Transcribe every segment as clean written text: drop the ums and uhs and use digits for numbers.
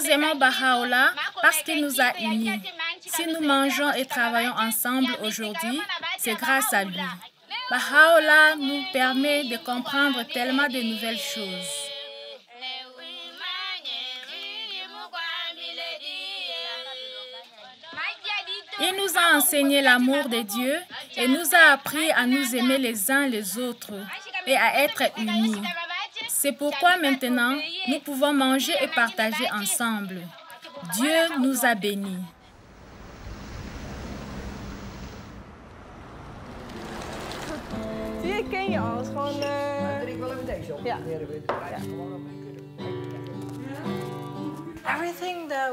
Nous aimons Baha'u'llah parce qu'il nous a unis. Si nous mangeons et travaillons ensemble aujourd'hui, c'est grâce à lui. Baha'u'llah nous permet de comprendre tellement de nouvelles choses. Il nous a enseigné l'amour de Dieu et nous a appris à nous aimer les uns les autres et à être unis. C'est pourquoi maintenant, nous pouvons manger et partager ensemble. Dieu nous a bénis. Zie je, ken je al? Gewoon, ja.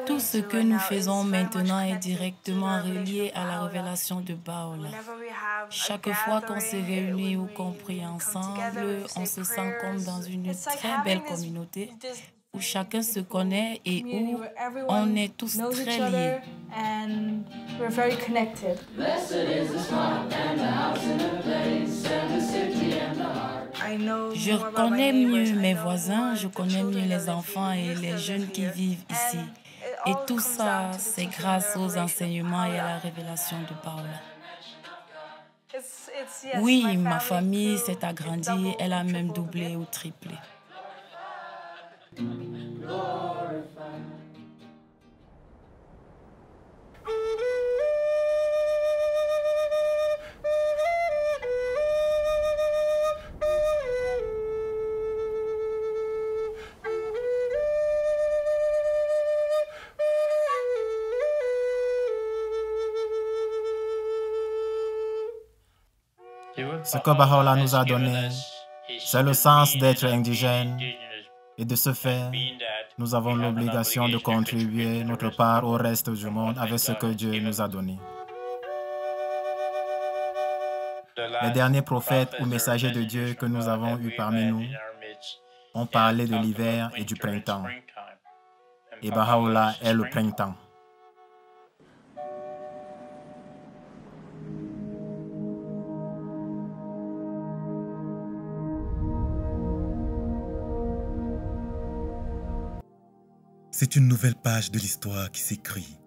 Tout ce que nous faisons maintenant est directement relié à la révélation de Baha'u'llah. Chaque fois qu'on se réunit ou qu'on prie ensemble, on se sent comme dans une très belle communauté où chacun se connaît et où on est tous très liés. Je connais mieux mes voisins, je connais mieux les enfants et les jeunes qui vivent ici. Et tout ça, c'est grâce aux enseignements et à la révélation de Baha'u'llah. Oui, ma famille s'est agrandie, elle a même doublé ou triplé. Ce que Baha'u'llah nous a donné, c'est le sens d'être indigène. Et de ce fait, nous avons l'obligation de contribuer notre part au reste du monde avec ce que Dieu nous a donné. Les derniers prophètes ou messagers de Dieu que nous avons eus parmi nous ont parlé de l'hiver et du printemps. Et Baha'u'llah est le printemps. C'est une nouvelle page de l'histoire qui s'écrit.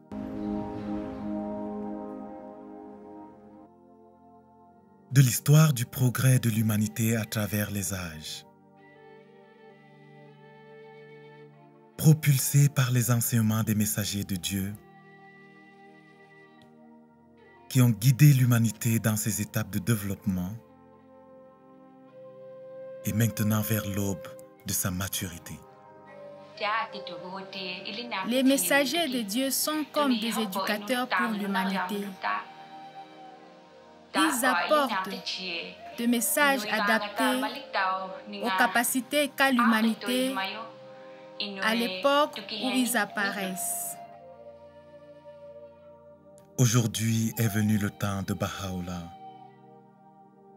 De l'histoire du progrès de l'humanité à travers les âges. Propulsée par les enseignements des messagers de Dieu qui ont guidé l'humanité dans ses étapes de développement et maintenant vers l'aube de sa maturité. Les messagers de Dieu sont comme des éducateurs pour l'humanité. Ils apportent des messages adaptés aux capacités qu'a l'humanité à l'époque où ils apparaissent. Aujourd'hui est venu le temps de Baha'u'llah,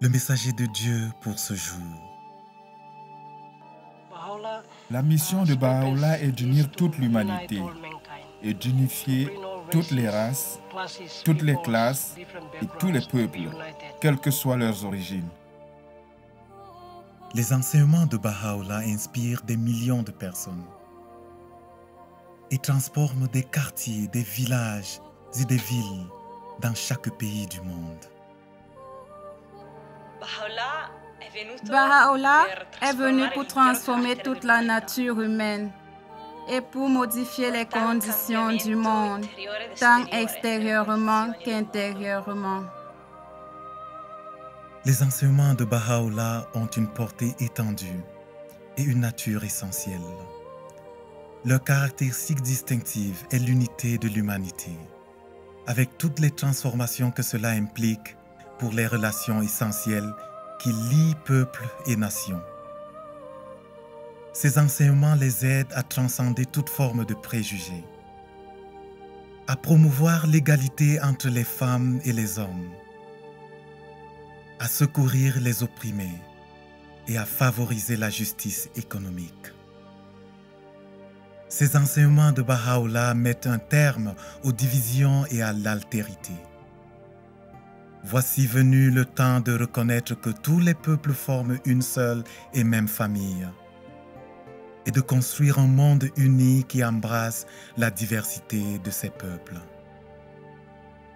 le messager de Dieu pour ce jour. La mission de Baha'u'llah est d'unir toute l'humanité et d'unifier toutes les races, toutes les classes et tous les peuples, quelles que soient leurs origines. Les enseignements de Baha'u'llah inspirent des millions de personnes et transforment des quartiers, des villages et des villes dans chaque pays du monde. Baha'u'llah est venu pour transformer toute la nature humaine et pour modifier les conditions du monde, tant extérieurement qu'intérieurement. Les enseignements de Baha'u'llah ont une portée étendue et une nature essentielle. Leur caractéristique distinctive est l'unité de l'humanité, avec toutes les transformations que cela implique pour les relations essentielles qui lient peuple et nation. Ces enseignements les aident à transcender toute forme de préjugés, à promouvoir l'égalité entre les femmes et les hommes, à secourir les opprimés et à favoriser la justice économique. Ces enseignements de Baha'u'llah mettent un terme aux divisions et à l'altérité. Voici venu le temps de reconnaître que tous les peuples forment une seule et même famille, et de construire un monde uni qui embrasse la diversité de ses peuples.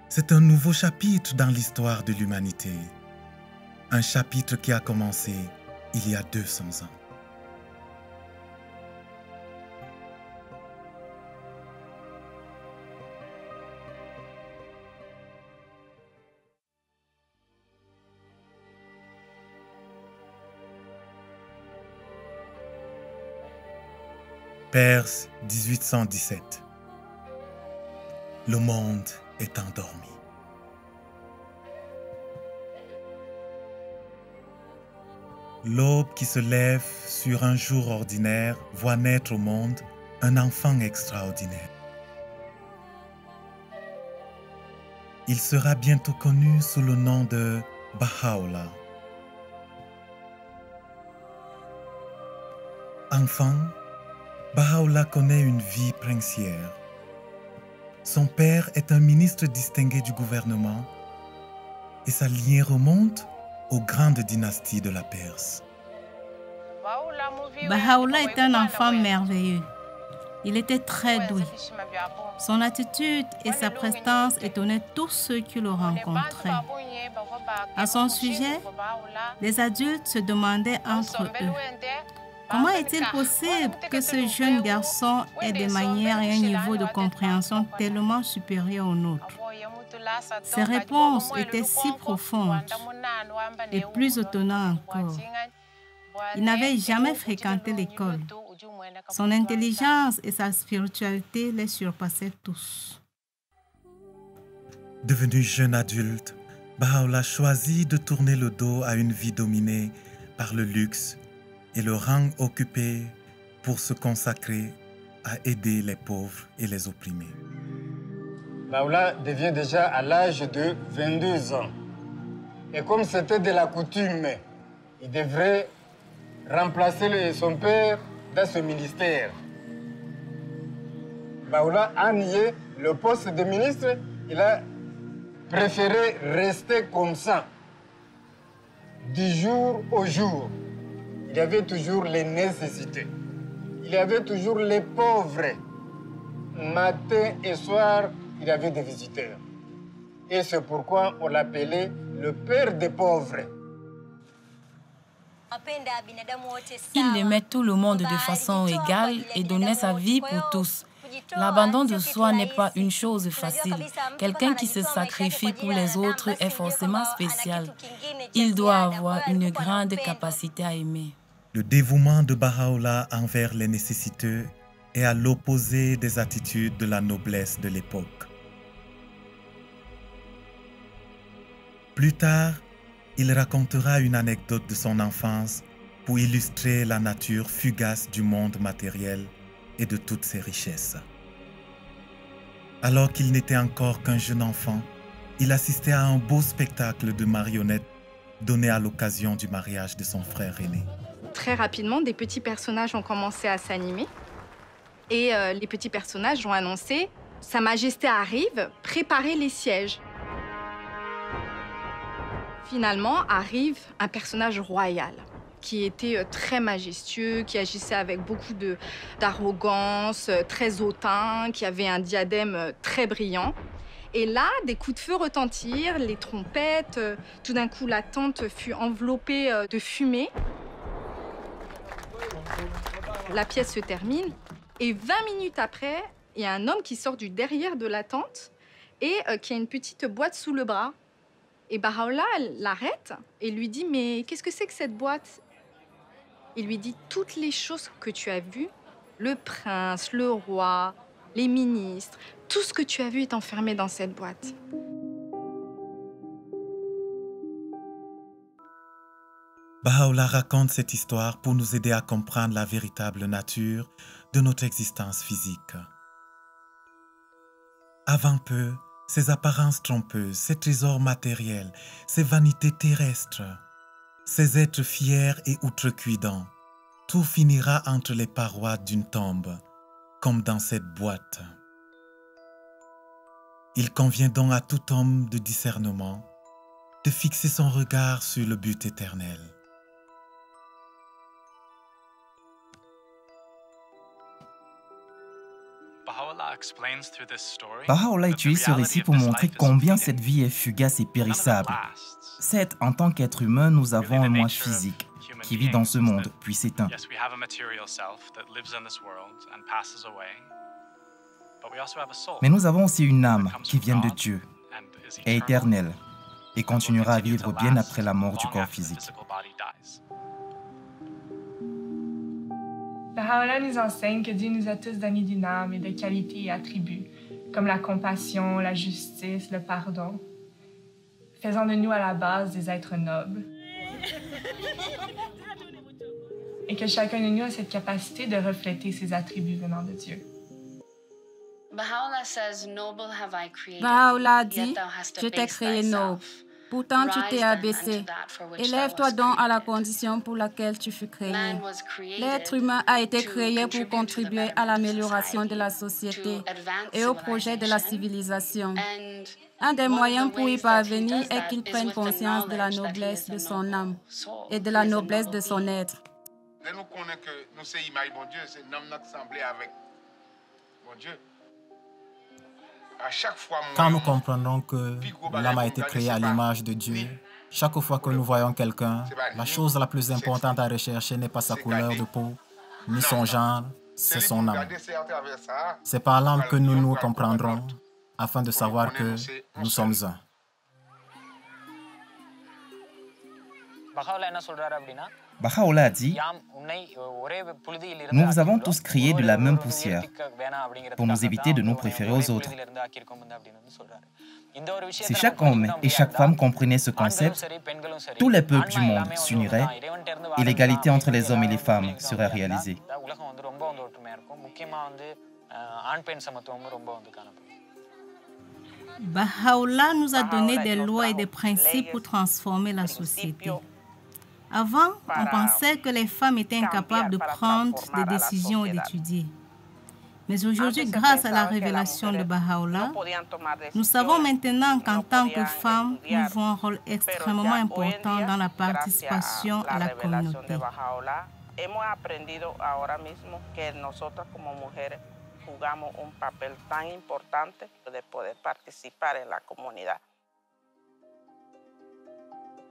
C'est un nouveau chapitre dans l'histoire de l'humanité, un chapitre qui a commencé il y a 200 ans. Perse 1817. Le monde est endormi. L'aube qui se lève sur un jour ordinaire voit naître au monde un enfant extraordinaire. Il sera bientôt connu sous le nom de Baha'u'llah. Enfant, Baha'u'llah connaît une vie princière. Son père est un ministre distingué du gouvernement et sa lignée remonte aux grandes dynasties de la Perse. Baha'u'llah est un enfant merveilleux. Il était très doué. Son attitude et sa prestance étonnaient tous ceux qui le rencontraient. À son sujet, les adultes se demandaient entre eux: comment est-il possible que ce jeune garçon ait des manières et un niveau de compréhension tellement supérieur au nôtre? Ses réponses étaient si profondes et plus étonnantes encore. Il n'avait jamais fréquenté l'école. Son intelligence et sa spiritualité les surpassaient tous. Devenu jeune adulte, Baha'u'llah choisit de tourner le dos à une vie dominée par le luxe et le rang occupé pour se consacrer à aider les pauvres et les opprimés. Baha'u'llah devient déjà à l'âge de 22 ans. Et comme c'était de la coutume, il devrait remplacer son père dans ce ministère. Baha'u'llah a nié le poste de ministre, il a préféré rester comme ça, du jour au jour. Il y avait toujours les nécessités. Il y avait toujours les pauvres. Matin et soir, il y avait des visiteurs. Et c'est pourquoi on l'appelait le père des pauvres. Il aimait tout le monde de façon égale et donnait sa vie pour tous. L'abandon de soi n'est pas une chose facile. Quelqu'un qui se sacrifie pour les autres est forcément spécial. Il doit avoir une grande capacité à aimer. Le dévouement de Baha'u'llah envers les nécessiteux est à l'opposé des attitudes de la noblesse de l'époque. Plus tard, il racontera une anecdote de son enfance pour illustrer la nature fugace du monde matériel et de toutes ses richesses. Alors qu'il n'était encore qu'un jeune enfant, il assistait à un beau spectacle de marionnettes donné à l'occasion du mariage de son frère aîné. Très rapidement, des petits personnages ont commencé à s'animer et les petits personnages ont annoncé « Sa Majesté arrive, préparez les sièges ». Finalement, arrive un personnage royal qui était très majestueux, qui agissait avec beaucoup d'arrogance, très hautain, qui avait un diadème très brillant. Et là, des coups de feu retentirent, les trompettes. Tout d'un coup, la tente fut enveloppée de fumée. La pièce se termine et 20 minutes après, il y a un homme qui sort du derrière de la tente et qui a une petite boîte sous le bras. Et Baha'u'llah l'arrête et lui dit « Mais qu'est-ce que c'est que cette boîte ?» Il lui dit « Toutes les choses que tu as vues, le prince, le roi, les ministres, tout ce que tu as vu est enfermé dans cette boîte. » Baha'u'llah raconte cette histoire pour nous aider à comprendre la véritable nature de notre existence physique. Avant peu, ces apparences trompeuses, ces trésors matériels, ces vanités terrestres, ces êtres fiers et outrecuidants, tout finira entre les parois d'une tombe, comme dans cette boîte. Il convient donc à tout homme de discernement de fixer son regard sur le but éternel. Baha'u'llah utilise ce récit pour montrer combien cette vie est fugace et périssable. Certes, en tant qu'être humain, nous avons un moi physique qui vit dans ce monde, puis s'éteint. Mais nous avons aussi une âme qui vient de Dieu, est éternelle et continuera à vivre bien après la mort du corps physique. Baha'u'llah nous enseigne que Dieu nous a tous donné d'une âme et de qualités et attributs, comme la compassion, la justice, le pardon, faisant de nous à la base des êtres nobles. Et que chacun de nous a cette capacité de refléter ces attributs venant de Dieu. Baha'u'llah dit, je t'ai créé noble. Pourtant, tu t'es abaissé. Élève-toi donc à la condition pour laquelle tu fus créé. L'être humain a été créé pour contribuer à l'amélioration de la société et au projet de la civilisation. Un des moyens pour y parvenir est qu'il prenne conscience de la noblesse de son âme et de la noblesse de son être. Nous connaissons que nous sommes l'image de Dieu, c'est notre semblé avec mon Dieu. Quand nous comprenons que l'âme a été créée à l'image de Dieu, chaque fois que nous voyons quelqu'un, la chose la plus importante à rechercher n'est pas sa couleur de peau, ni son genre, c'est son âme. C'est par l'âme que nous nous comprendrons, afin de savoir que nous sommes un. Baha'u'llah a dit, nous vous avons tous créés de la même poussière pour nous éviter de nous préférer aux autres. Si chaque homme et chaque femme comprenaient ce concept, tous les peuples du monde s'uniraient et l'égalité entre les hommes et les femmes serait réalisée. Baha'u'llah nous a donné des lois et des principes pour transformer la société. Avant, on pensait que les femmes étaient incapables de prendre des décisions et d'étudier. Mais aujourd'hui, grâce à la révélation de Baha'u'llah, nous savons maintenant qu'en tant que femmes, nous jouons un rôle extrêmement important dans la participation à la communauté.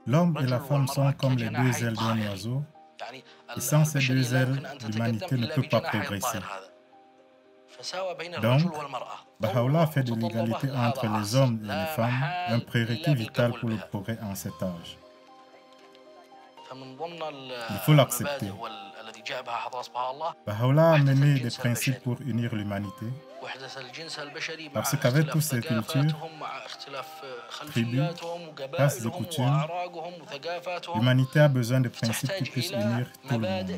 L'homme et la femme sont comme les deux ailes d'un oiseau, et sans ces deux ailes, l'humanité ne peut pas progresser. Donc, Baha'u'llah fait de l'égalité entre les hommes et les femmes un prérequis vital pour le progrès en cet âge. Il faut l'accepter. Baha'u'llah a mené des principes pour unir l'humanité, parce qu'avec toutes ces cultures, tribus, races et coutumes, l'humanité a besoin de principes qui puissent unir tout le monde.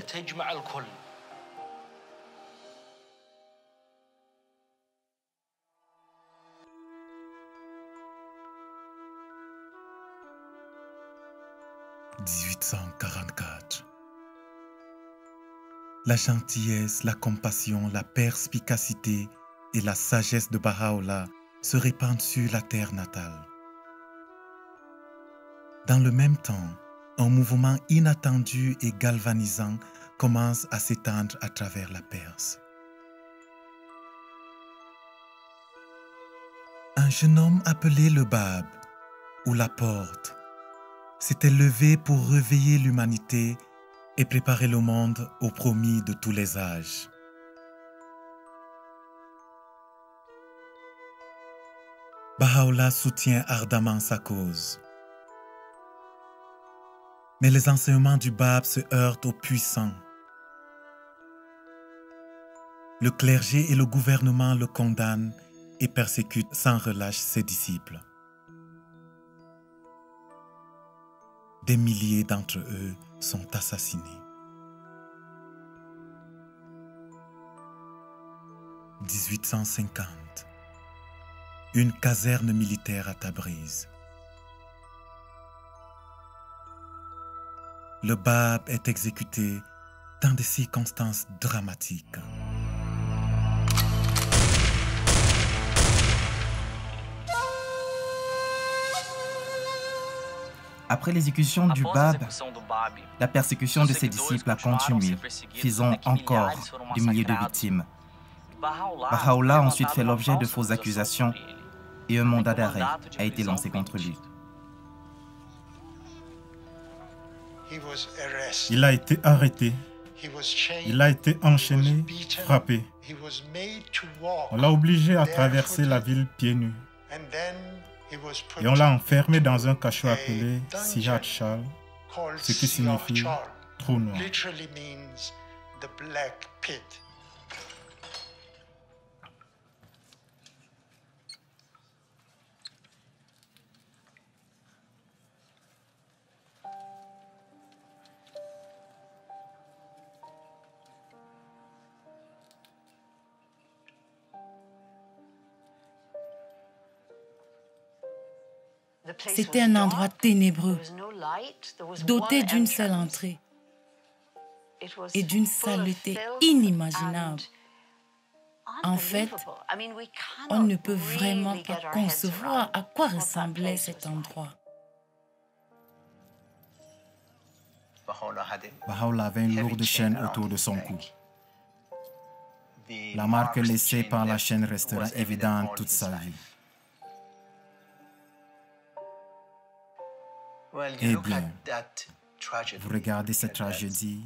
« 1844. La gentillesse, la compassion, la perspicacité et la sagesse de Baha'u'llah se répandent sur la terre natale. Dans le même temps, un mouvement inattendu et galvanisant commence à s'étendre à travers la Perse. Un jeune homme appelé le Bab, ou la porte, s'était levé pour réveiller l'humanité et préparer le monde au promis de tous les âges. Baha'u'llah soutient ardemment sa cause. Mais les enseignements du Bab se heurtent aux puissants. Le clergé et le gouvernement le condamnent et persécutent sans relâche ses disciples. Des milliers d'entre eux sont assassinés. 1850. Une caserne militaire à Tabriz. Le Bab est exécuté dans des circonstances dramatiques. Après l'exécution du Bab, la persécution de ses disciples a continué, faisant encore des milliers de victimes. Baha'u'llah a ensuite fait l'objet de fausses accusations et un mandat d'arrêt a été lancé contre lui. Il a été arrêté. Il a été enchaîné, frappé. On l'a obligé à traverser la ville pieds nus. Et on l'a enfermé dans un cachot appelé Siyat Shal, ce qui signifie trou noir. C'était un endroit ténébreux, doté d'une seule entrée et d'une saleté inimaginable. En fait, on ne peut vraiment pas concevoir à quoi ressemblait cet endroit. Baha'u'llah avait une lourde chaîne autour de son cou. La marque laissée par la chaîne restera évidente toute sa vie. Eh bien, vous regardez cette tragédie,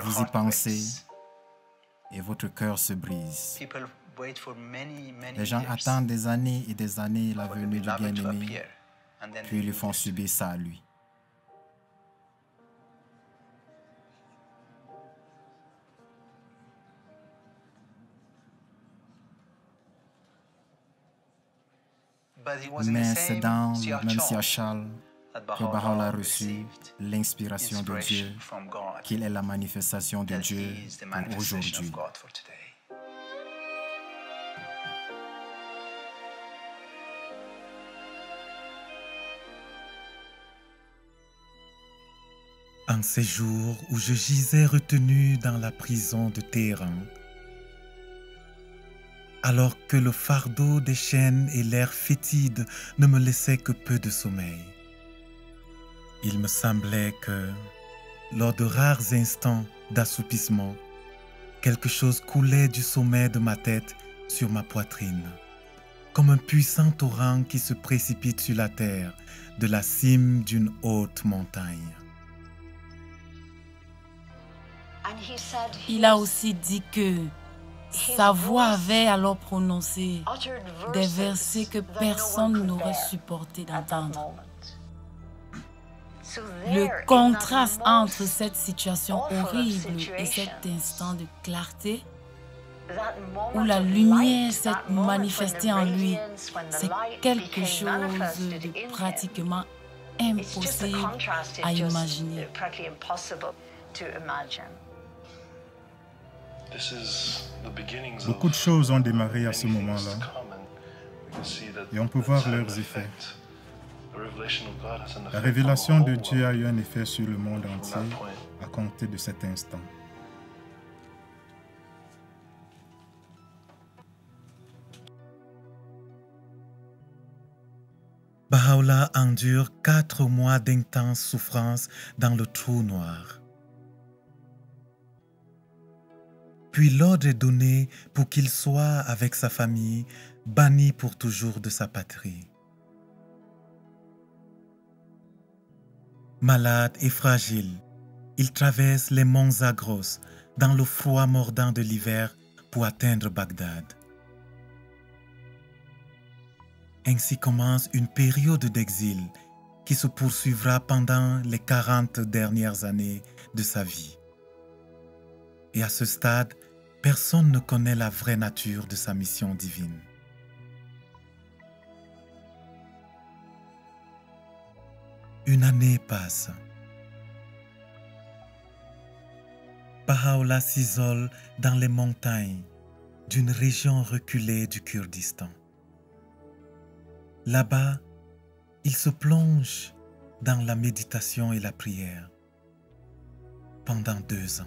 vous y pensez et votre cœur se brise. Les gens attendent des années et des années la venue du bien-aimé, puis ils lui font subir ça à lui. Mais c'est dans le même Siachal que Baha'u'llah a reçu l'inspiration de Dieu, qu'il est la manifestation de Dieu pour aujourd'hui. En ces jours où je gisais retenu dans la prison de Téhéran, alors que le fardeau des chaînes et l'air fétide ne me laissaient que peu de sommeil. Il me semblait que, lors de rares instants d'assoupissement, quelque chose coulait du sommet de ma tête sur ma poitrine, comme un puissant torrent qui se précipite sur la terre de la cime d'une haute montagne. Il a aussi dit que sa voix avait alors prononcé des versets que personne n'aurait supporté d'entendre. Le contraste entre cette situation horrible et cet instant de clarté où la lumière s'est manifestée en lui, c'est quelque chose de pratiquement impossible à imaginer. Beaucoup de choses ont démarré à ce moment-là et on peut voir leurs effets. La révélation de Dieu a eu un effet sur le monde entier à compter de cet instant. Baha'u'llah endure 4 mois d'intense souffrance dans le trou noir. Puis l'ordre est donné pour qu'il soit, avec sa famille, banni pour toujours de sa patrie. Malade et fragile, il traverse les monts Zagros dans le froid mordant de l'hiver pour atteindre Bagdad. Ainsi commence une période d'exil qui se poursuivra pendant les 40 dernières années de sa vie. Et à ce stade, personne ne connaît la vraie nature de sa mission divine. Une année passe. Baha'u'llah s'isole dans les montagnes d'une région reculée du Kurdistan. Là-bas, il se plonge dans la méditation et la prière pendant 2 ans.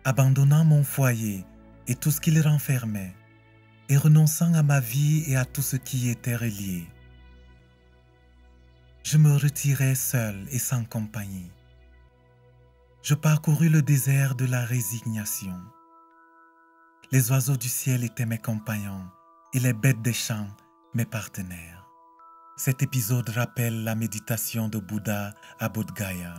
Abandonnant mon foyer et tout ce qu'il renfermait, et renonçant à ma vie et à tout ce qui y était relié, je me retirai seul et sans compagnie. Je parcourus le désert de la résignation. Les oiseaux du ciel étaient mes compagnons et les bêtes des champs mes partenaires. Cet épisode rappelle la méditation de Bouddha à Bodh Gaya,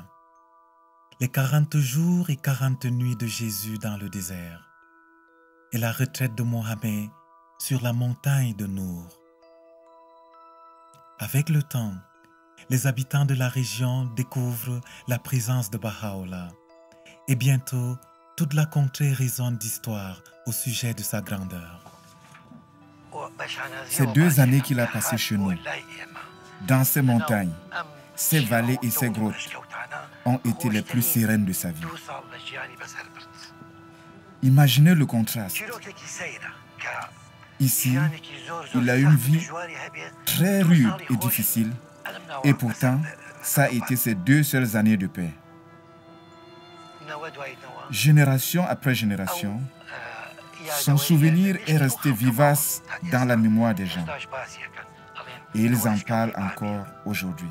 les 40 jours et 40 nuits de Jésus dans le désert et la retraite de Mohammed sur la montagne de Nour. Avec le temps, les habitants de la région découvrent la présence de Baha'u'llah et bientôt, toute la contrée résonne d'histoires au sujet de sa grandeur. Ces 2 années qu'il a passées chez nous, dans ces montagnes, ces vallées et ces grottes, ont été les plus sereines de sa vie. Imaginez le contraste. Ici, il a une vie très rude et difficile, et pourtant, ça a été ses 2 seules années de paix. Génération après génération, son souvenir est resté vivace dans la mémoire des gens. Et ils en parlent encore aujourd'hui.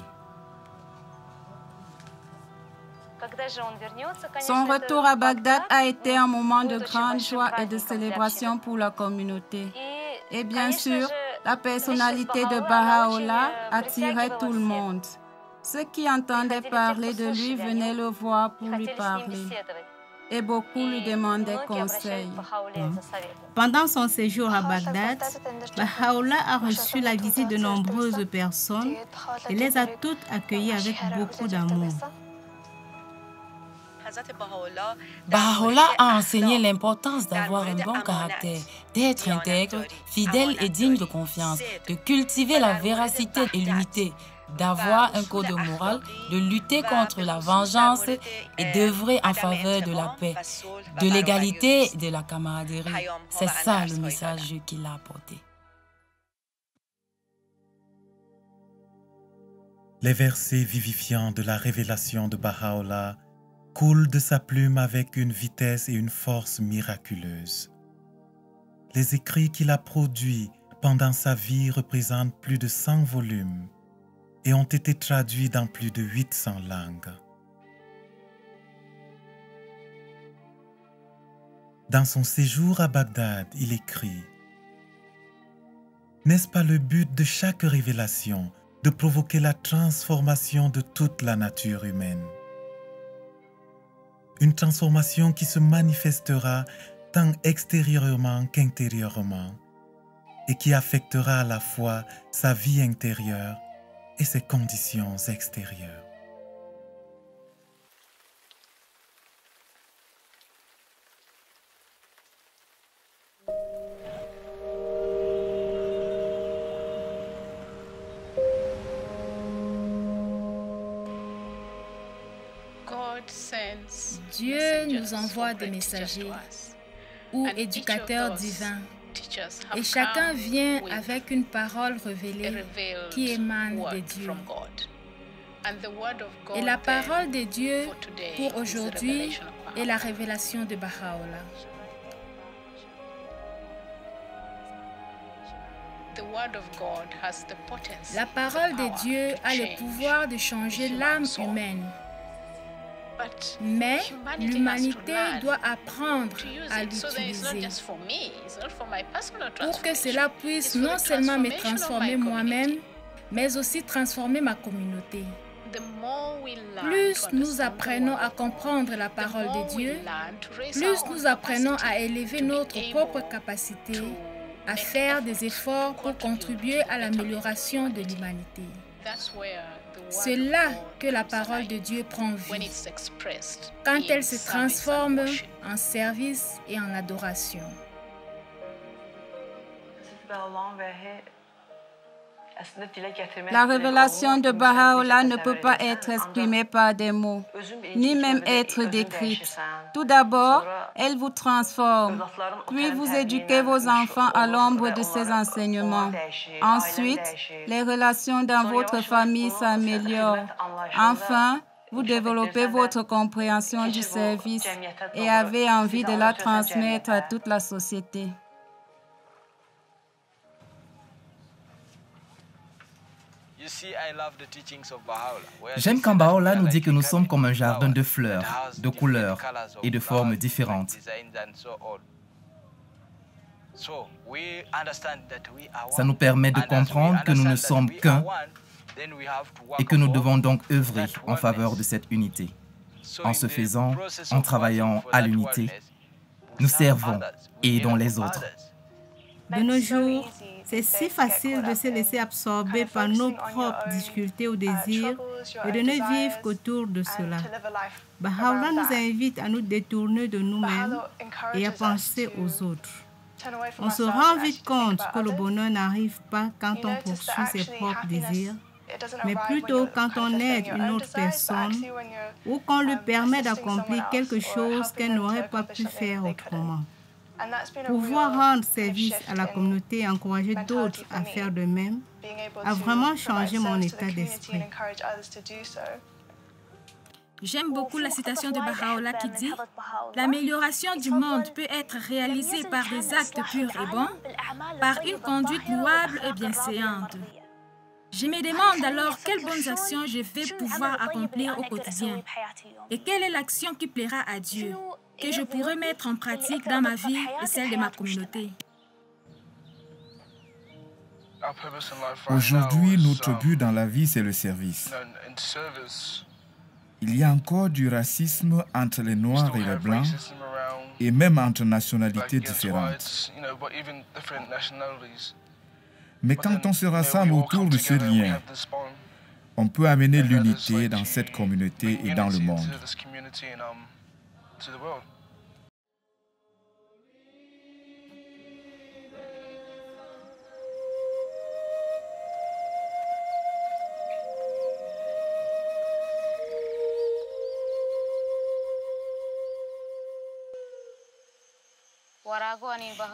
Son retour à Bagdad a été un moment de grande joie et de célébration pour la communauté. Et bien sûr, la personnalité de Baha'u'llah attirait tout le monde. Ceux qui entendaient parler de lui venaient le voir pour lui parler. Et beaucoup lui demandaient conseil. Pendant son séjour à Bagdad, Baha'u'llah a reçu la visite de nombreuses personnes et les a toutes accueillies avec beaucoup d'amour. Baha'u'llah a enseigné l'importance d'avoir un bon caractère, d'être intègre, fidèle et digne de confiance, de cultiver la véracité et l'unité, d'avoir un code moral, de lutter contre la vengeance et d'œuvrer en faveur de la paix, de l'égalité et de la camaraderie. C'est ça le message qu'il a apporté. Les versets vivifiants de la révélation de Baha'u'llah coulent de sa plume avec une vitesse et une force miraculeuses. Les écrits qu'il a produits pendant sa vie représentent plus de 100 volumes et ont été traduits dans plus de 800 langues. Dans son séjour à Bagdad, il écrit « N'est-ce pas le but de chaque révélation de provoquer la transformation de toute la nature humaine ? Une transformation qui se manifestera tant extérieurement qu'intérieurement et qui affectera à la fois sa vie intérieure et ses conditions extérieures. » Dieu nous envoie des messagers ou éducateurs divins et chacun vient avec une parole révélée qui émane de Dieu. Et la parole de Dieu pour aujourd'hui est la révélation de Baha'u'llah. La parole de Dieu a le pouvoir de changer l'âme humaine. Mais l'humanité doit apprendre à l'utiliser pour que cela puisse non seulement me transformer moi-même, mais aussi transformer ma communauté. Plus nous apprenons à comprendre la parole de Dieu, plus nous apprenons à élever notre propre capacité, à faire des efforts pour contribuer à l'amélioration de l'humanité. C'est là que la parole de Dieu prend vie, quand elle se transforme en service et en adoration. La révélation de Baha'u'llah ne peut pas être exprimée par des mots, ni même être décrite. Tout d'abord, elle vous transforme, puis vous éduquez vos enfants à l'ombre de ses enseignements. Ensuite, les relations dans votre famille s'améliorent. Enfin, vous développez votre compréhension du service et avez envie de la transmettre à toute la société. J'aime quand Baha'u'llah nous dit que nous sommes comme un jardin de fleurs, de couleurs et de formes différentes. Ça nous permet de comprendre que nous ne sommes qu'un et que nous devons donc œuvrer en faveur de cette unité. En ce faisant, en travaillant à l'unité, nous servons et aidons les autres. De nos jours, c'est si facile de se laisser absorber par nos propres difficultés ou désirs et de ne vivre qu'autour de cela. Baha'u'llah nous invite à nous détourner de nous-mêmes et à penser aux autres. On se rend vite compte que le bonheur n'arrive pas quand on poursuit ses propres désirs, mais plutôt quand on aide une autre personne ou qu'on lui permet d'accomplir quelque chose qu'elle n'aurait pas pu faire autrement. Pouvoir rendre service à la communauté et encourager d'autres à faire de même a vraiment changé mon état d'esprit. J'aime beaucoup la citation de Baha'u'llah qui dit « L'amélioration du monde peut être réalisée par des actes purs et bons, par une conduite louable et bienséante. » Je me demande alors quelles bonnes actions je vais pouvoir accomplir au quotidien et quelle est l'action qui plaira à Dieu, que je pourrai mettre en pratique dans ma vie et celle de ma communauté. Aujourd'hui, notre but dans la vie, c'est le service. Il y a encore du racisme entre les Noirs et les Blancs, et même entre nationalités différentes. Mais quand on se rassemble autour de ce lien, on peut amener l'unité dans cette communauté et dans le monde.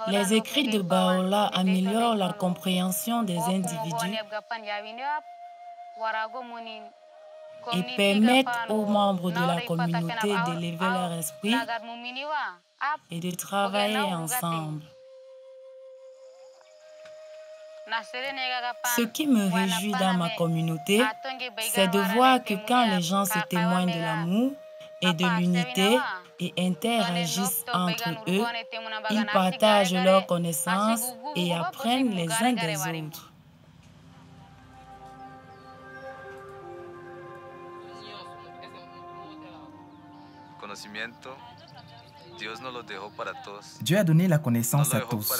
Les écrits de Baha'u'llah améliorent la compréhension des individus et permettent aux membres de la communauté d'élever leur esprit et de travailler ensemble. Ce qui me réjouit dans ma communauté, c'est de voir que quand les gens se témoignent de l'amour et de l'unité et interagissent entre eux, ils partagent leurs connaissances et apprennent les uns des autres. Dieu a donné la connaissance à tous,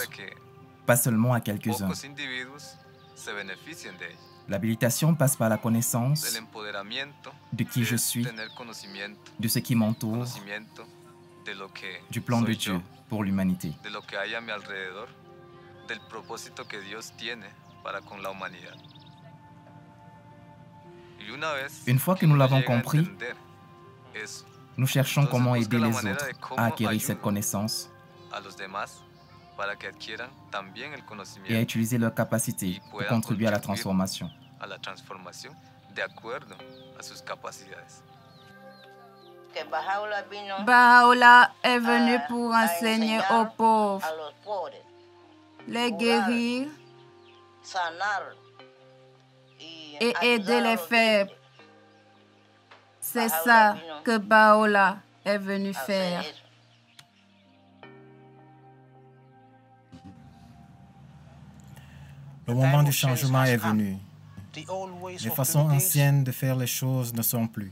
pas seulement à quelques-uns. L'habilitation passe par la connaissance de qui je suis, de ce qui m'entoure, du plan de Dieu pour l'humanité. Une fois que nous l'avons compris, nous cherchons comment aider les autres à acquérir cette connaissance et à utiliser leurs capacités pour contribuer à la transformation. Baha'u'llah est venu pour enseigner aux pauvres, les guérir et aider les faibles. C'est ça que Baha'u'llah est venu faire. Le moment du changement est venu. Les façons anciennes de faire les choses ne sont plus.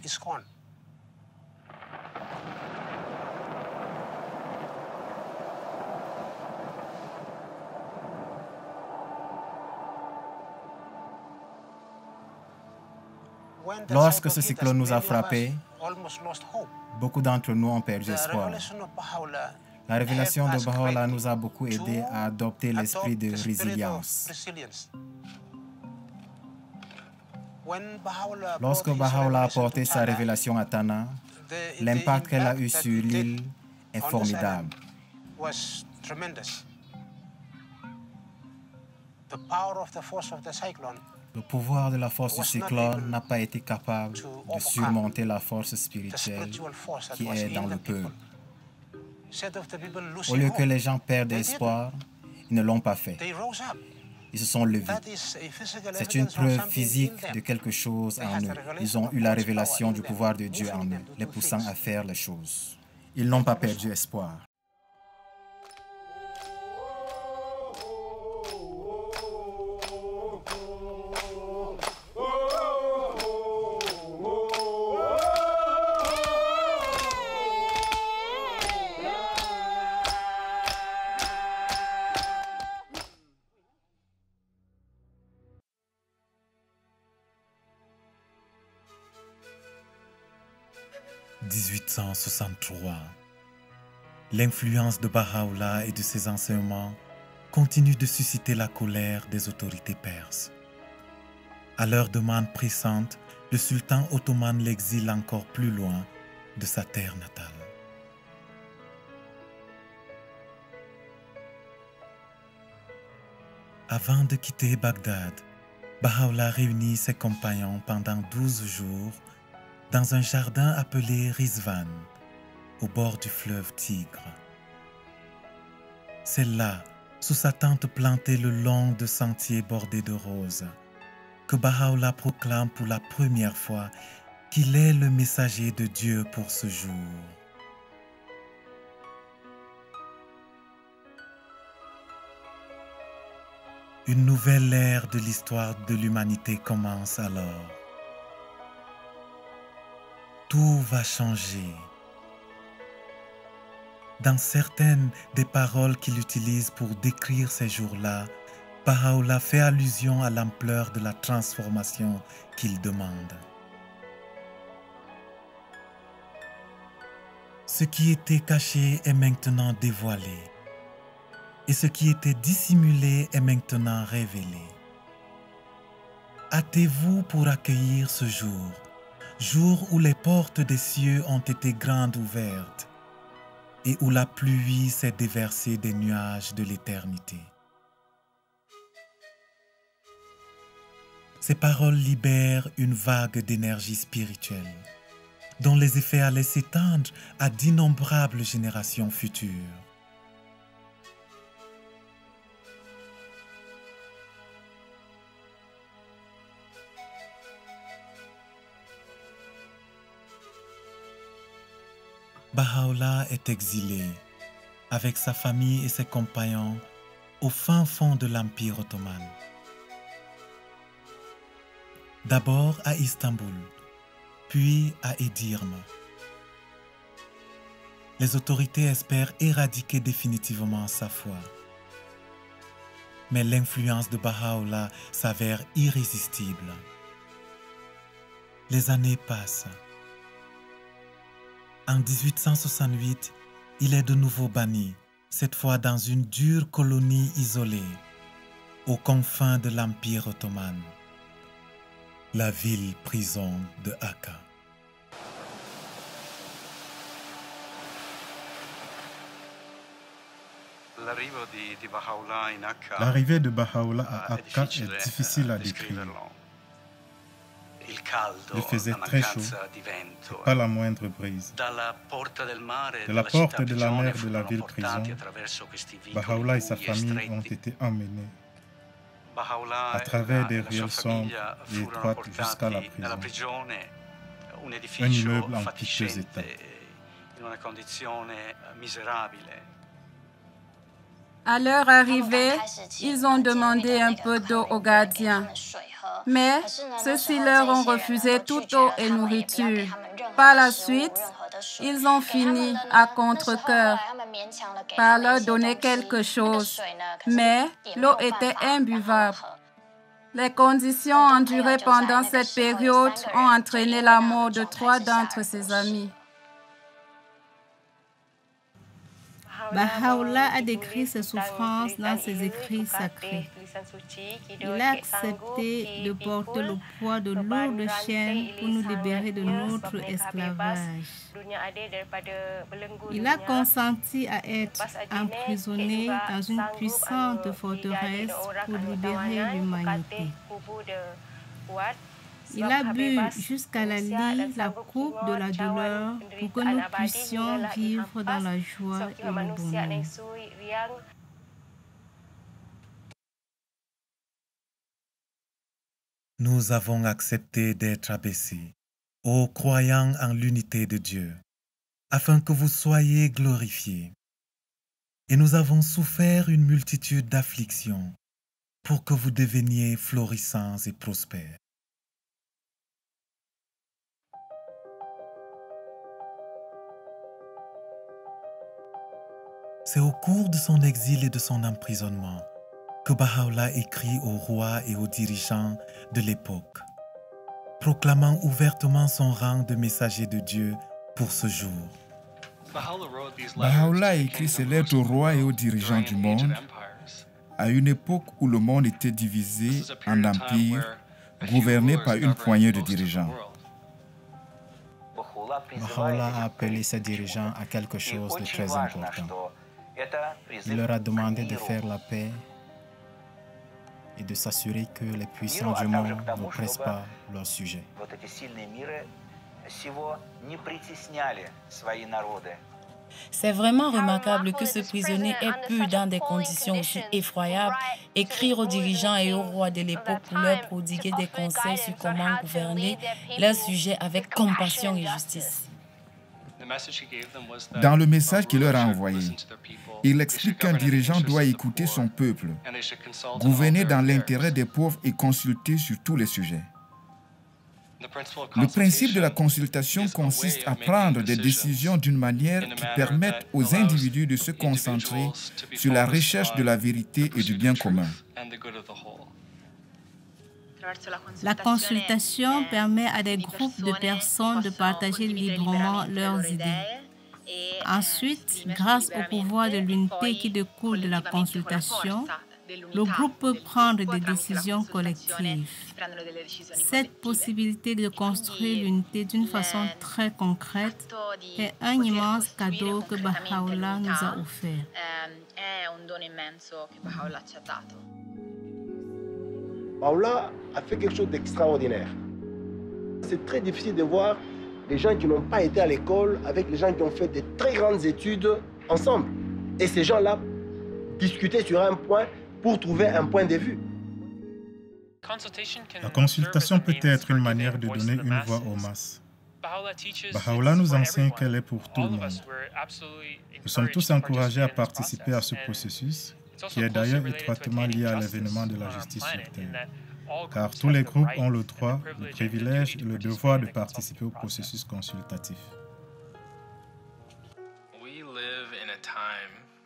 Lorsque ce cyclone nous a frappés, beaucoup d'entre nous ont perdu espoir. La révélation de Baha'u'llah nous a beaucoup aidé à adopter l'esprit de résilience. Lorsque Baha'u'llah a porté sa révélation à Tana, l'impact qu'elle a eu sur l'île est formidable. Le pouvoir de la force du cyclone n'a pas été capable de surmonter la force spirituelle qui est dans le peuple. Au lieu que les gens perdent espoir, ils ne l'ont pas fait. Ils se sont levés. C'est une preuve physique de quelque chose en eux. Ils ont eu la révélation du pouvoir de Dieu en eux, les poussant à faire les choses. Ils n'ont pas perdu espoir. « 1863. L'influence de Baha'u'llah et de ses enseignements continue de susciter la colère des autorités perses. À leur demande pressante, le sultan ottoman l'exile encore plus loin de sa terre natale. Avant de quitter Bagdad, Baha'u'llah réunit ses compagnons pendant 12 jours dans un jardin appelé Rizvan, au bord du fleuve Tigre. C'est là, sous sa tente plantée le long de sentiers bordés de roses, que Baha'u'llah proclame pour la première fois qu'il est le messager de Dieu pour ce jour. Une nouvelle ère de l'histoire de l'humanité commence alors. Tout va changer. Dans certaines des paroles qu'il utilise pour décrire ces jours-là, Baha'u'llah fait allusion à l'ampleur de la transformation qu'il demande. Ce qui était caché est maintenant dévoilé, et ce qui était dissimulé est maintenant révélé. Hâtez-vous pour accueillir ce jour, jour où les portes des cieux ont été grandes ouvertes et où la pluie s'est déversée des nuages de l'éternité. Ces paroles libèrent une vague d'énergie spirituelle, dont les effets allaient s'étendre à d'innombrables générations futures. Baha'u'llah est exilé, avec sa famille et ses compagnons, au fin fond de l'Empire ottoman. D'abord à Istanbul, puis à Edirne. Les autorités espèrent éradiquer définitivement sa foi. Mais l'influence de Baha'u'llah s'avère irrésistible. Les années passent. En 1868, il est de nouveau banni, cette fois dans une dure colonie isolée, aux confins de l'Empire ottoman, la ville-prison de Akka. L'arrivée de Baha'u'llah à Akka est difficile à décrire. Il faisait très chaud, et pas la moindre brise. De la porte de la mer de la ville-prison, Baha'u'llah et sa famille ont été emmenés à travers des ruelles sombres et étroites jusqu'à la prison, un immeuble en piteux état. À leur arrivée, ils ont demandé un peu d'eau aux gardiens. Mais ceux-ci leur ont refusé toute eau et nourriture. Par la suite, ils ont fini à contre-cœur par leur donner quelque chose. Mais l'eau était imbuvable. Les conditions endurées pendant cette période ont entraîné la mort de 3 d'entre ses amis. Baha'u'llah a décrit ses souffrances dans ses écrits sacrés. Il a accepté de porter le poids de lourdes chaînes pour nous libérer de notre esclavage. Il a consenti à être emprisonné dans une puissante forteresse pour libérer l'humanité. Il a bu jusqu'à la lie la coupe de la douleur pour que nous puissions vivre dans la joie et le bonheur. Nous avons accepté d'être abaissés, ô croyants en l'unité de Dieu, afin que vous soyez glorifiés. Et nous avons souffert une multitude d'afflictions pour que vous deveniez florissants et prospères. C'est au cours de son exil et de son emprisonnement que Baha'u'llah écrit aux rois et aux dirigeants de l'époque, proclamant ouvertement son rang de messager de Dieu pour ce jour. Baha'u'llah a écrit ses lettres aux rois et aux dirigeants du monde à une époque où le monde était divisé en empires gouvernés par une poignée de dirigeants. Baha'u'llah a appelé ses dirigeants à quelque chose de très important. Il leur a demandé de faire la paix et de s'assurer que les puissants du monde ne pressent pas leur sujet. C'est vraiment remarquable que ce prisonnier ait pu, dans des conditions aussi effroyables, écrire aux dirigeants et aux rois de l'époque pour leur prodiguer des conseils sur comment gouverner leurs sujets avec compassion et justice. Dans le message qu'il leur a envoyé, il explique qu'un dirigeant doit écouter son peuple, gouverner dans l'intérêt des pauvres et consulter sur tous les sujets. Le principe de la consultation consiste à prendre des décisions d'une manière qui permette aux individus de se concentrer sur la recherche de la vérité et du bien commun. La consultation permet à des groupes de personnes de partager librement leurs idées. Ensuite, grâce au pouvoir de l'unité qui découle de la consultation, le groupe peut prendre des décisions collectives. Cette possibilité de construire l'unité d'une façon très concrète est un immense cadeau que Baha'u'llah nous a offert. Baha'u'llah a fait quelque chose d'extraordinaire. C'est très difficile de voir les gens qui n'ont pas été à l'école avec les gens qui ont fait de très grandes études ensemble. Et ces gens-là discutaient sur un point pour trouver un point de vue. La consultation peut être une manière de donner une voix aux masses. Baha'u'llah nous enseigne qu'elle est pour tout le monde. Nous sommes tous encouragés à participer à ce processus, qui est d'ailleurs étroitement lié à l'événement de la justice sur Terre. Car tous les groupes ont le droit, le privilège et le devoir de participer au processus consultatif.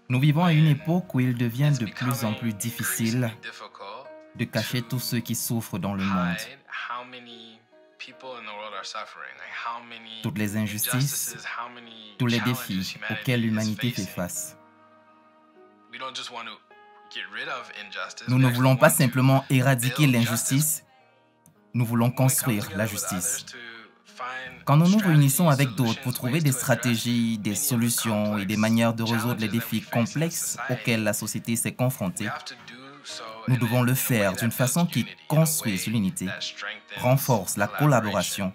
Nous vivons à une époque où il devient de plus en plus difficile de cacher tous ceux qui souffrent dans le monde. Toutes les injustices, tous les défis auxquels l'humanité fait face. Nous ne voulons pas simplement éradiquer l'injustice, nous voulons construire la justice. Quand nous nous réunissons avec d'autres pour trouver des stratégies, des solutions et des manières de résoudre les défis complexes auxquels la société s'est confrontée, nous devons le faire d'une façon qui construise l'unité, renforce la collaboration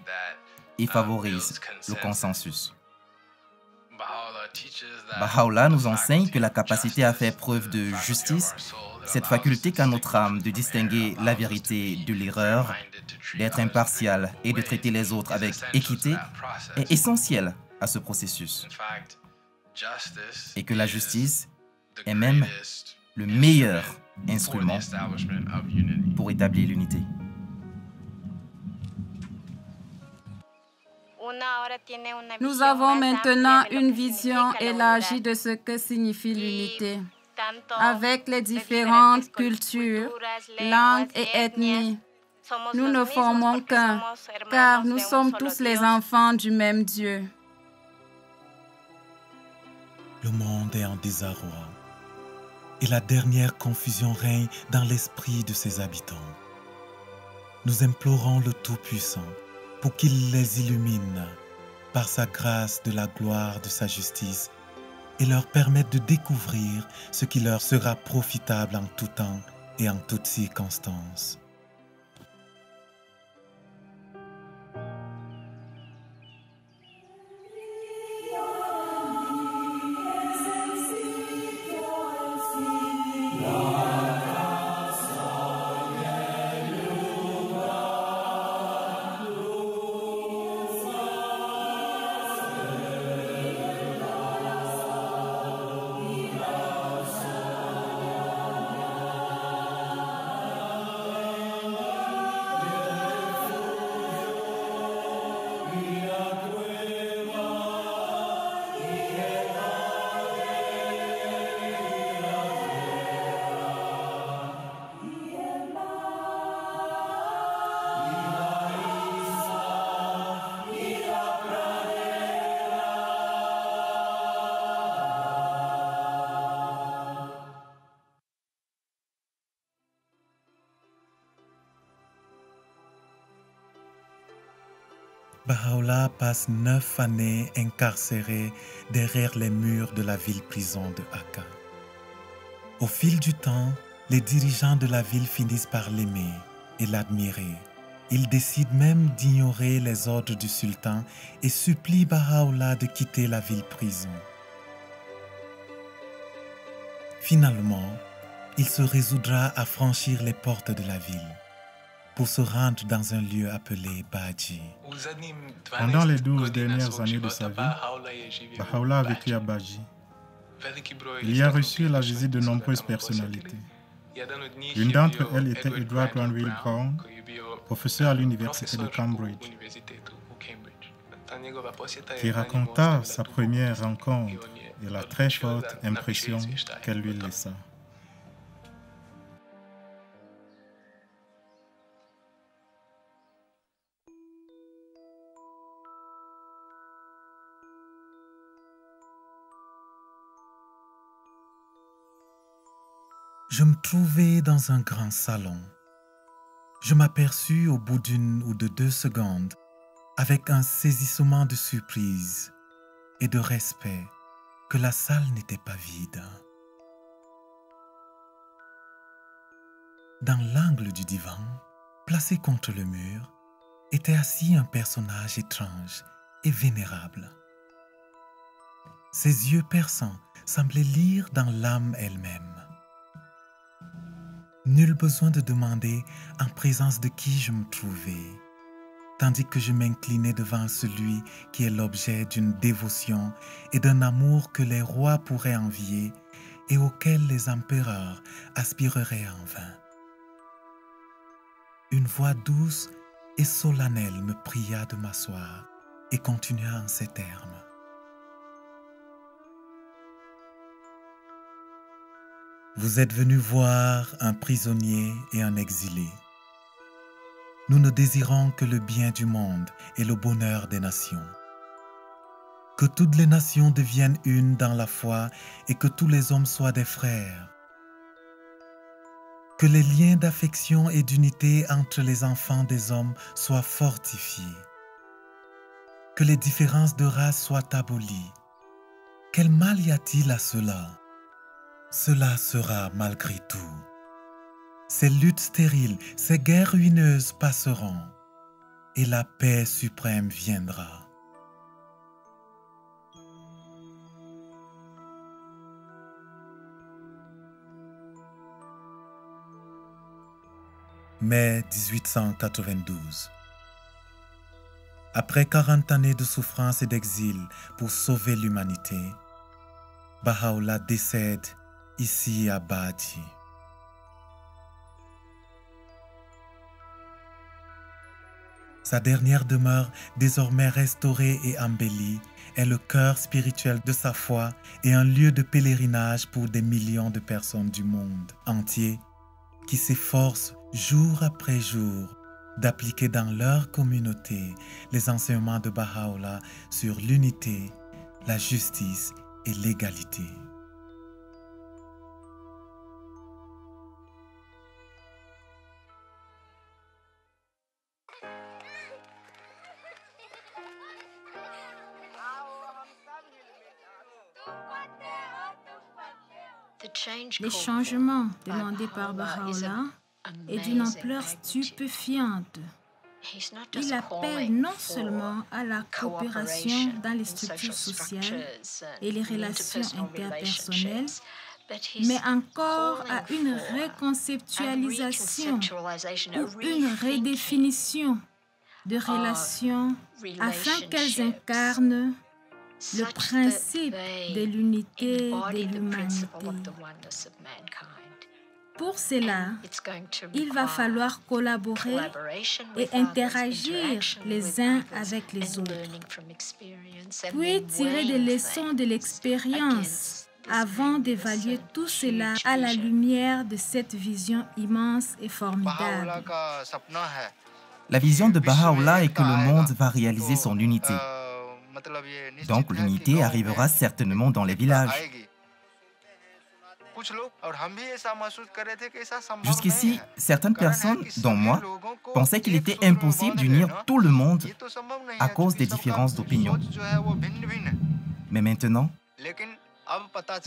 et favorise le consensus. Baha'u'llah nous enseigne que la capacité à faire preuve de justice, cette faculté qu'a notre âme de distinguer la vérité de l'erreur, d'être impartial et de traiter les autres avec équité, est essentielle à ce processus. Et que la justice est même le meilleur instrument pour établir l'unité. Nous avons maintenant une vision élargie de ce que signifie l'unité. Avec les différentes cultures, langues et ethnies, nous ne formons qu'un, car nous sommes tous les enfants du même Dieu. Le monde est en désarroi et la dernière confusion règne dans l'esprit de ses habitants. Nous implorons le Tout-Puissant pour qu'il les illumine par sa grâce de la gloire de sa justice et leur permette de découvrir ce qui leur sera profitable en tout temps et en toutes circonstances. Baha'u'llah passe 9 années incarcéré derrière les murs de la ville-prison de Akka. Au fil du temps, les dirigeants de la ville finissent par l'aimer et l'admirer. Ils décident même d'ignorer les ordres du sultan et supplient Baha'u'llah de quitter la ville-prison. Finalement, il se résoudra à franchir les portes de la ville pour se rendre dans un lieu appelé Baji. Pendant les 12 dernières années de sa vie, Baha'u'llah a vécu à Baji. Il y a reçu la visite de nombreuses personnalités. Une d'entre elles était Edward Granville Brown, professeur à l'université de Cambridge, qui raconta sa première rencontre et la très forte impression qu'elle lui laissa. Je me trouvais dans un grand salon. Je m'aperçus au bout d'1 ou de 2 secondes, avec un saisissement de surprise et de respect, que la salle n'était pas vide. Dans l'angle du divan, placé contre le mur, était assis un personnage étrange et vénérable. Ses yeux perçants semblaient lire dans l'âme elle-même. Nul besoin de demander en présence de qui je me trouvais, tandis que je m'inclinais devant celui qui est l'objet d'une dévotion et d'un amour que les rois pourraient envier et auquel les empereurs aspireraient en vain. Une voix douce et solennelle me pria de m'asseoir et continua en ces termes. Vous êtes venus voir un prisonnier et un exilé. Nous ne désirons que le bien du monde et le bonheur des nations. Que toutes les nations deviennent une dans la foi et que tous les hommes soient des frères. Que les liens d'affection et d'unité entre les enfants des hommes soient fortifiés. Que les différences de race soient abolies. Quel mal y a-t-il à cela? Cela sera malgré tout. Ces luttes stériles, ces guerres ruineuses passeront et la paix suprême viendra. Mai 1892. Après 40 années de souffrance et d'exil pour sauver l'humanité, Baha'u'llah décède ici à Baji. Sa dernière demeure, désormais restaurée et embellie, est le cœur spirituel de sa foi et un lieu de pèlerinage pour des millions de personnes du monde entier qui s'efforcent jour après jour d'appliquer dans leur communauté les enseignements de Baha'u'llah sur l'unité, la justice et l'égalité. Les changements demandés par Baha'u'llah est d'une ampleur stupéfiante. Il appelle non seulement à la coopération dans les structures sociales et les relations interpersonnelles, mais encore à une reconceptualisation ou une redéfinition de relations afin qu'elles incarnent le principe de l'unité de l'humanité. Pour cela, il va falloir collaborer et interagir les uns avec les autres, puis tirer des leçons de l'expérience avant d'évaluer tout cela à la lumière de cette vision immense et formidable. La vision de Baha'u'llah est que le monde va réaliser son unité. Donc l'unité arrivera certainement dans les villages. Jusqu'ici, certaines personnes, dont moi, pensaient qu'il était impossible d'unir tout le monde à cause des différences d'opinion. Mais maintenant,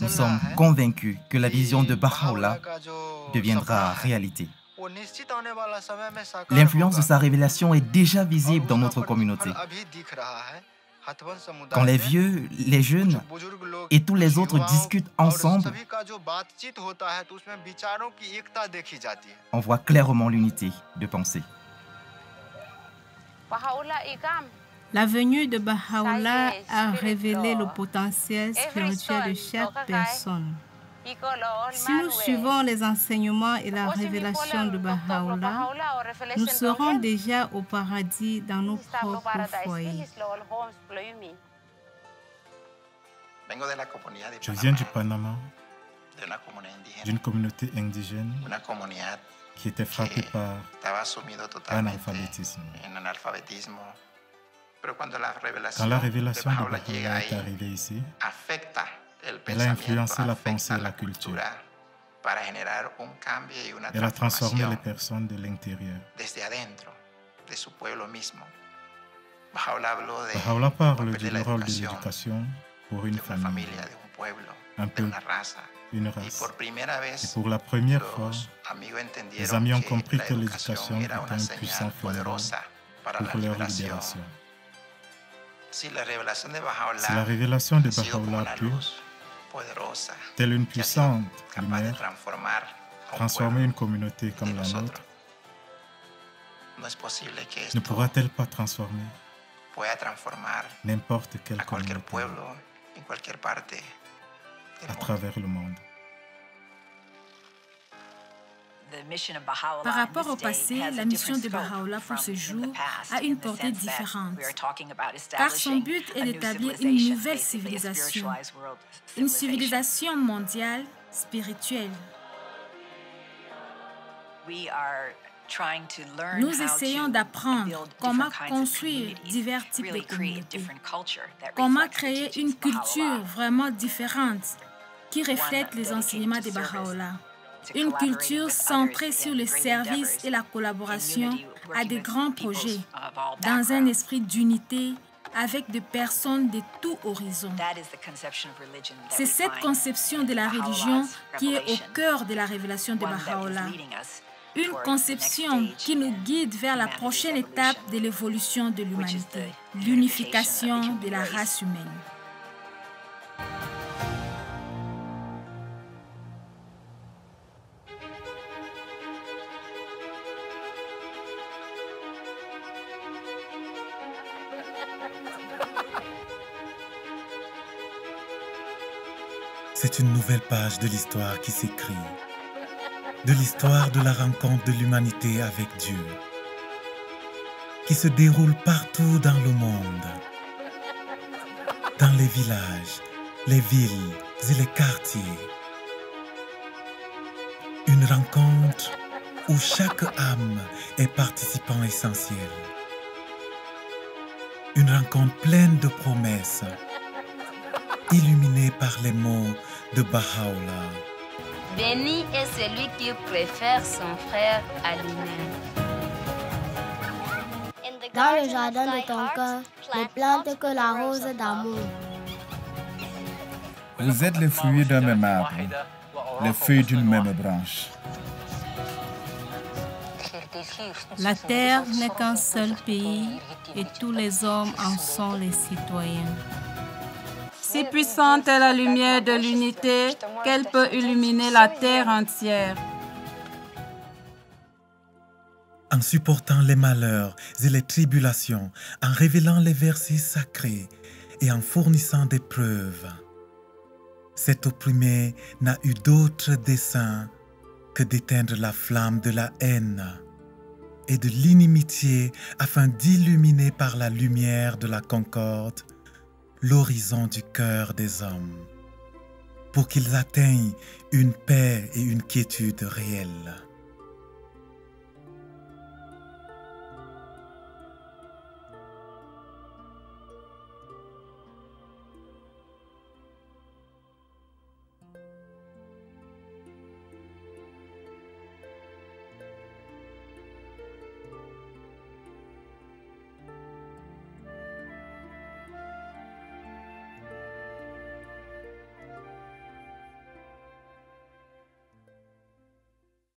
nous sommes convaincus que la vision de Baha'u'llah deviendra réalité. L'influence de sa révélation est déjà visible dans notre communauté. Quand les vieux, les jeunes et tous les autres discutent ensemble, on voit clairement l'unité de pensée. La venue de Baha'u'llah a révélé le potentiel spirituel de chaque personne. Si nous suivons les enseignements et la révélation de Baha'u'llah, nous serons déjà au paradis dans nos propres foyers. Je viens du Panama, d'une communauté indigène qui était frappée par l'analphabétisme. Quand la révélation de Baha'u'llah est arrivée ici, elle a influencé la pensée et la culture. Elle a transformé les personnes de l'intérieur. Baha'u'llah parle du rôle de l'éducation pour une famille, un peuple, une race. Et pour la première fois, les amis ont compris que l'éducation est un puissant phénomène pour leur libération. Si la révélation de Baha'u'llah pure, telle une puissante lumière, transformer une communauté comme la nôtre, ne pourra-t-elle pas transformer n'importe quelle communauté à travers le monde? Par rapport au passé, la mission de Baha'u'llah pour ce jour a une portée différente, car son but est d'établir une nouvelle civilisation, une civilisation mondiale spirituelle. Nous essayons d'apprendre comment construire divers types de communautés, comment créer une culture vraiment différente qui reflète les enseignements de Baha'u'llah. Une culture centrée sur le service et la collaboration à des grands projets, dans un esprit d'unité avec des personnes de tout horizon. C'est cette conception de la religion qui est au cœur de la révélation de Baha'u'llah. Une conception qui nous guide vers la prochaine étape de l'évolution de l'humanité, l'unification de la race humaine. C'est une nouvelle page de l'histoire qui s'écrit, de l'histoire de la rencontre de l'humanité avec Dieu, qui se déroule partout dans le monde, dans les villages, les villes et les quartiers. Une rencontre où chaque âme est participant essentiel. Une rencontre pleine de promesses, illuminée par les mots de Baha'u'llah. Béni est celui qui préfère son frère à lui-même. Dans le jardin de ton cœur, ne plante que la rose d'amour. Vous êtes les fruits d'un même arbre, les feuilles d'une même branche. La terre n'est qu'un seul pays et tous les hommes en sont les citoyens. Si puissante est la lumière de l'unité qu'elle peut illuminer la terre entière. En supportant les malheurs et les tribulations, en révélant les versets sacrés et en fournissant des preuves, cet opprimé n'a eu d'autre dessein que d'éteindre la flamme de la haine et de l'inimitié afin d'illuminer par la lumière de la concorde l'horizon du cœur des hommes, pour qu'ils atteignent une paix et une quiétude réelles.